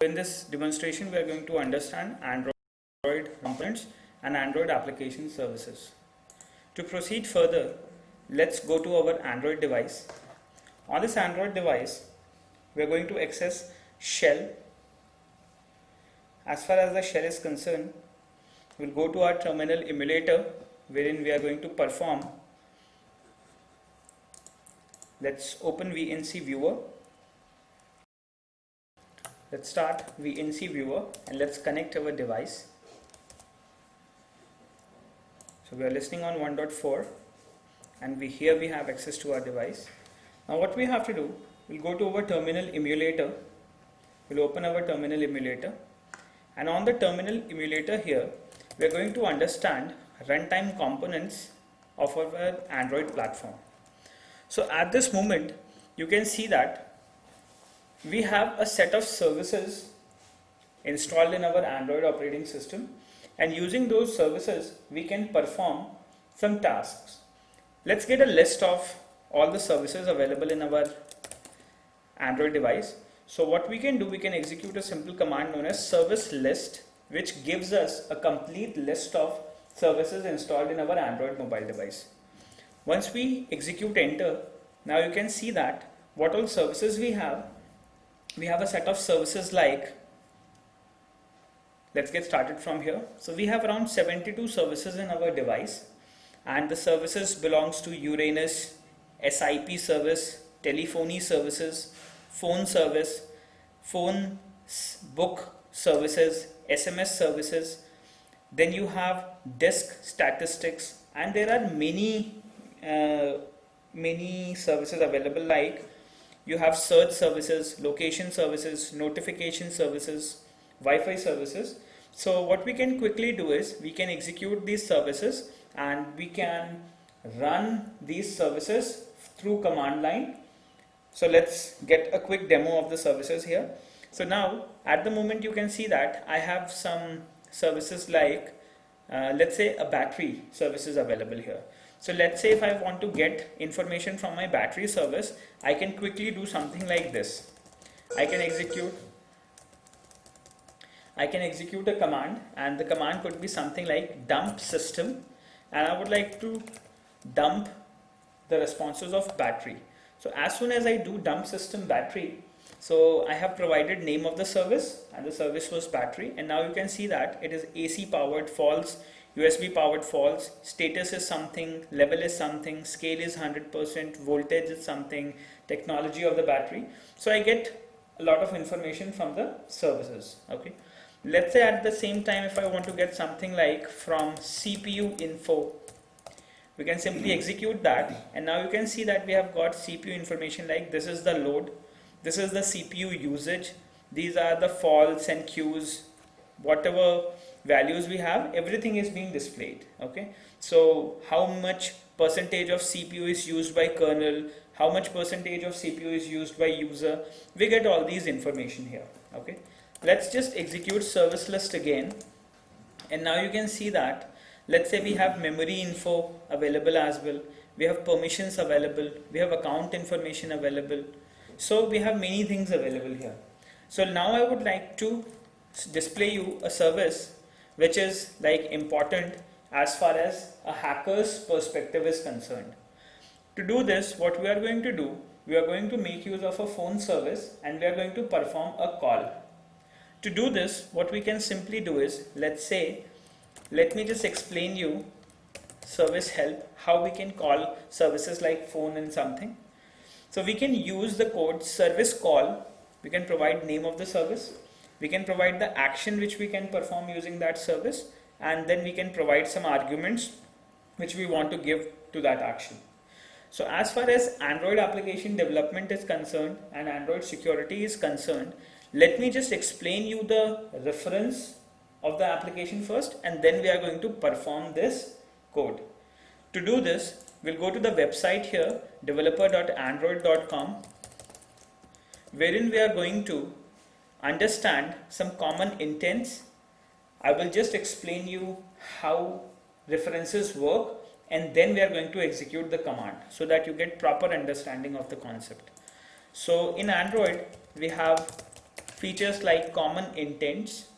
In this demonstration, we are going to understand Android components and Android application services. To proceed further, let's go to our Android device. On this Android device, we are going to access shell. As far as the shell is concerned, we'll go to our terminal emulator wherein we are going to perform. Let's open VNC viewer. Let's start VNC viewer and let's connect our device. So we are listening on 1.4 and here we have access to our device. Now what we have to do, we'll go to our terminal emulator. We'll open our terminal emulator, and on the terminal emulator here, we are going to understand runtime components of our Android platform. So at this moment, you can see that we have a set of services installed in our Android operating system, and using those services we can perform some tasks. Let's get a list of all the services available in our Android device. So what we can do, we can execute a simple command known as service list, which gives us a complete list of services installed in our Android mobile device. Once we execute enter, now you can see that what all services we have. We have a set of services like, let's get started from here. So we have around 72 services in our device, and the services belongs to Uranus, SIP service, telephony services, phone service, phone book services, SMS services. Then you have disk statistics, and there are many services available, like you have search services, location services, notification services, Wi-Fi services. So what we can quickly do is we can execute these services and we can run these services through command line. So let's get a quick demo of the services here. So now at the moment you can see that I have some services like let's say a battery services available here. So let's say if I want to get information from my battery service, I can quickly do something like this. I can execute a command, and the command could be something like dump system, and I would like to dump the responses of battery. So as soon as I do dump system battery, so I have provided name of the service, and the service was battery, and now you can see that it is AC powered false, USB powered false, status is something, level is something, scale is 100%, voltage is something, technology of the battery. So I get a lot of information from the services. Okay, let's say at the same time if I want to get something like from CPU info, we can simply execute that, and now you can see that we have got CPU information like this is the load, this is the CPU usage, these are the false and queues, whatever values we have, everything is being displayed. Okay, so how much percentage of CPU is used by kernel, how much percentage of CPU is used by user, we get all these information here. Okay, let's just execute service list again, and now you can see that let's say we have memory info available as well, we have permissions available, we have account information available, so we have many things available here. So now I would like to display you a service which is like important as far as a hacker's perspective is concerned. To do this, what we are going to do, we are going to make use of a phone service and we are going to perform a call. To do this, what we can simply do is, let's say, let me just explain you service help, how we can call services like phone and something. So we can use the code service call, we can provide name of the service, we can provide the action which we can perform using that service, and then we can provide some arguments which we want to give to that action. So as far as Android application development is concerned and Android security is concerned, let me just explain you the reference of the application first, and then we are going to perform this code. To do this, we'll go to the website here, developer.android.com, wherein we are going to understand some common intents. I will just explain you how references work, and then we are going to execute the command so that you get proper understanding of the concept. So in Android we have features like common intents.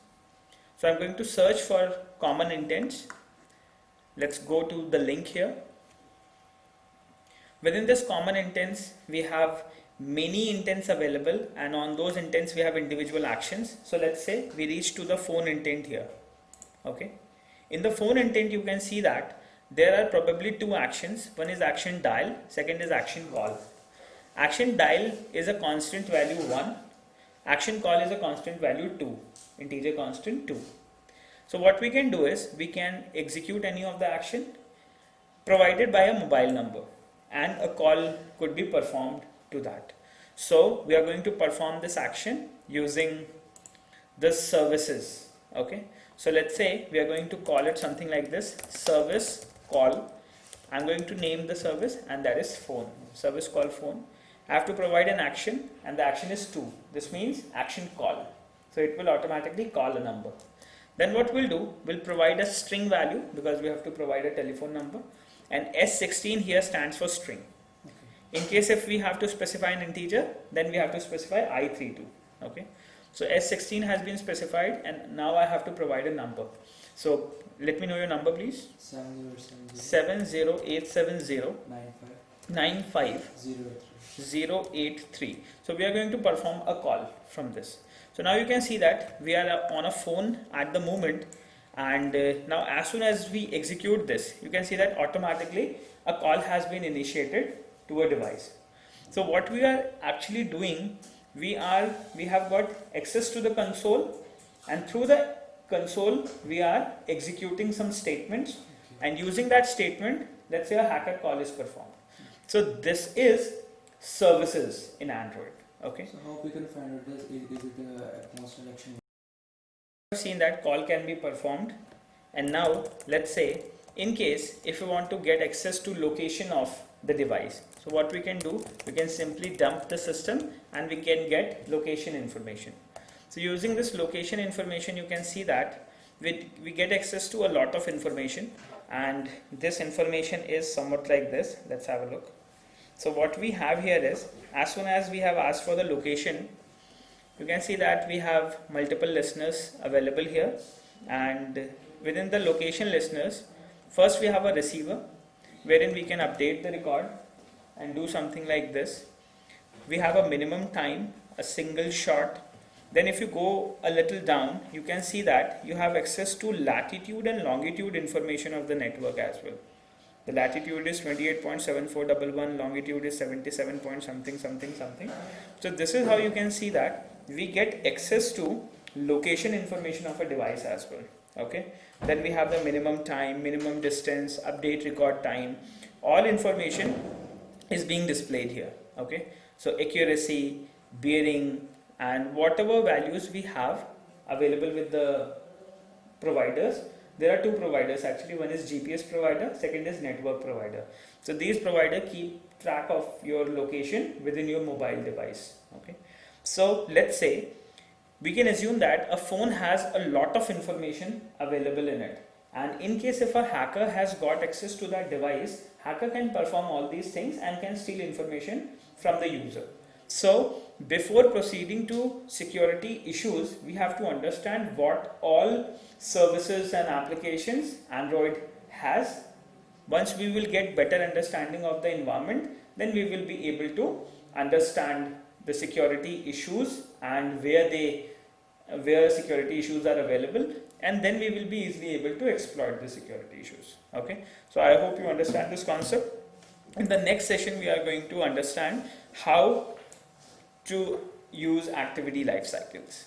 So I'm going to search for common intents. Let's go to the link here. Within this common intents, we have many intents available, and on those intents we have individual actions. So let's say we reach to the phone intent here. Okay. In the phone intent, you can see that there are probably two actions. One is action dial, second is action call. Action dial is a constant value 1. Action call is a constant value 2, integer constant 2. So what we can do is we can execute any of the action provided by a mobile number, and a call could be performed to that. So we are going to perform this action using the services. Okay. So let's say we are going to call it something like this, service call. I'm going to name the service, and that is phone, service call phone. I have to provide an action, and the action is 2. This means action call. So it will automatically call a number. Then what we'll do, we'll provide a string value because we have to provide a telephone number, and S16 here stands for string. In case if we have to specify an integer, then we have to specify I32. Okay. So S16 has been specified, and now I have to provide a number. So let me know your number, please. 70870 95 083. So we are going to perform a call from this. So now you can see that we are on a phone at the moment, and now as soon as we execute this, you can see that automatically a call has been initiated to a device. So what we are actually doing, we have got access to the console, and through the console we are executing some statements, and using that statement, let's say a hacker call is performed. So this is services in Android. Okay. So how we can find out this? Is it the Atmos selection? We have seen that call can be performed, and now let's say in case if you want to get access to location of the device, so what we can do, we can simply dump the system and we can get location information. So using this location information, you can see that we get access to a lot of information, and this information is somewhat like this. Let's have a look. So what we have here is, as soon as we have asked for the location, you can see that we have multiple listeners available here, and within the location listeners, first we have a receiver wherein we can update the record and do something like this. We have a minimum time, a single shot. Then if you go a little down, you can see that you have access to latitude and longitude information of the network as well. The latitude is 28.7411, longitude is 77 point something something something. So this is how you can see that we get access to location information of a device as well. Okay. Then we have the minimum time, minimum distance, update record time. All information is being displayed here. Okay. So accuracy, bearing, and whatever values we have available with the providers. There are two providers actually. One is GPS provider, second is network provider. So these providers keep track of your location within your mobile device. Okay. So let's say we can assume that a phone has a lot of information available in it, and in case if a hacker has got access to that device, hacker can perform all these things and can steal information from the user. So before proceeding to security issues, we have to understand what all services and applications Android has. Once we will get better understanding of the environment, then we will be able to understand the security issues and where security issues are available, and then we will be easily able to exploit the security issues. Okay, so I hope you understand this concept. In the next session, we are going to understand how to use activity life cycles.